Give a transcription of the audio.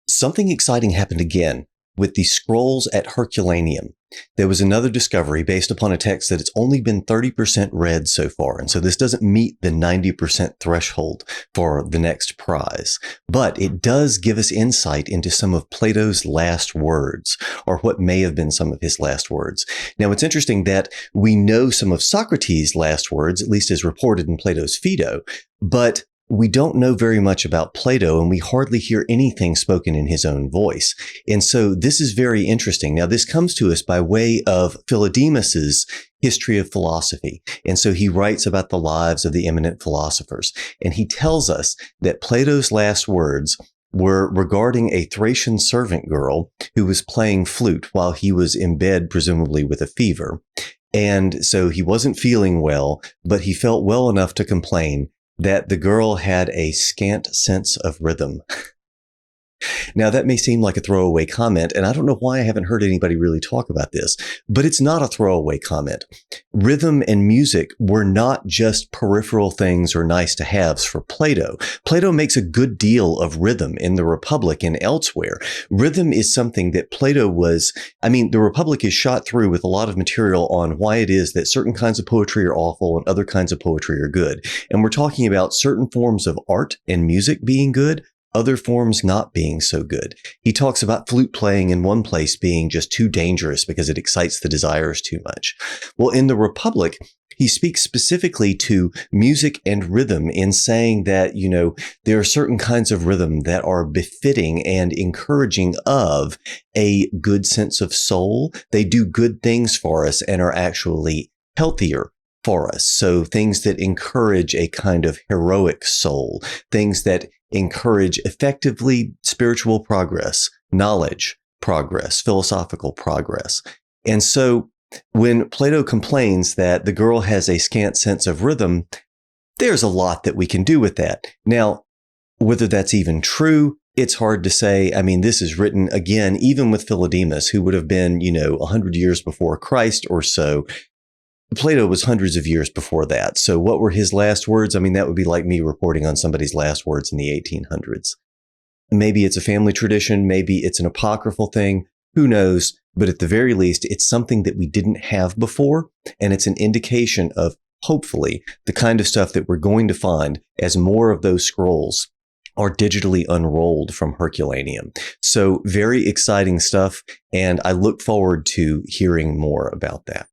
Something exciting happened again with the scrolls at Herculaneum. There was another discovery based upon a text that it's only been 30% read so far. And so this doesn't meet the 90% threshold for the next prize. But it does give us insight into some of Plato's last words, or what may have been some of his last words. Now, it's interesting that we know some of Socrates' last words, at least as reported in Plato's Phaedo, but we don't know very much about Plato, and we hardly hear anything spoken in his own voice. And so this is very interesting. Now, this comes to us by way of Philodemus's History of Philosophy. And so he writes about the lives of the eminent philosophers. And he tells us that Plato's last words were regarding a Thracian servant girl who was playing flute while he was in bed, presumably with a fever. And so he wasn't feeling well, but he felt well enough to complain that the girl had a scant sense of rhythm. Now, that may seem like a throwaway comment, and I don't know why I haven't heard anybody really talk about this, but it's not a throwaway comment. Rhythm and music were not just peripheral things or nice to haves for Plato. Plato makes a good deal of rhythm in the Republic and elsewhere. Rhythm is something that Plato the Republic is shot through with a lot of material on why it is that certain kinds of poetry are awful and other kinds of poetry are good. And we're talking about certain forms of art and music being good, other forms not being so good. He talks about flute playing in one place being just too dangerous because it excites the desires too much. Well, in the Republic, he speaks specifically to music and rhythm in saying that, there are certain kinds of rhythm that are befitting and encouraging of a good sense of soul. They do good things for us and are actually healthier for us. So things that encourage a kind of heroic soul, things that encourage effectively spiritual progress, knowledge progress, philosophical progress. And so when Plato complains that the girl has a scant sense of rhythm, there's a lot that we can do with that. Now, whether that's even true, it's hard to say. This is written again, even with Philodemus, who would have been, 100 years before Christ or so. Plato was hundreds of years before that. So what were his last words? That would be like me reporting on somebody's last words in the 1800s. Maybe it's a family tradition. Maybe it's an apocryphal thing. Who knows? But at the very least, it's something that we didn't have before. And it's an indication of, hopefully, the kind of stuff that we're going to find as more of those scrolls are digitally unrolled from Herculaneum. So very exciting stuff. And I look forward to hearing more about that.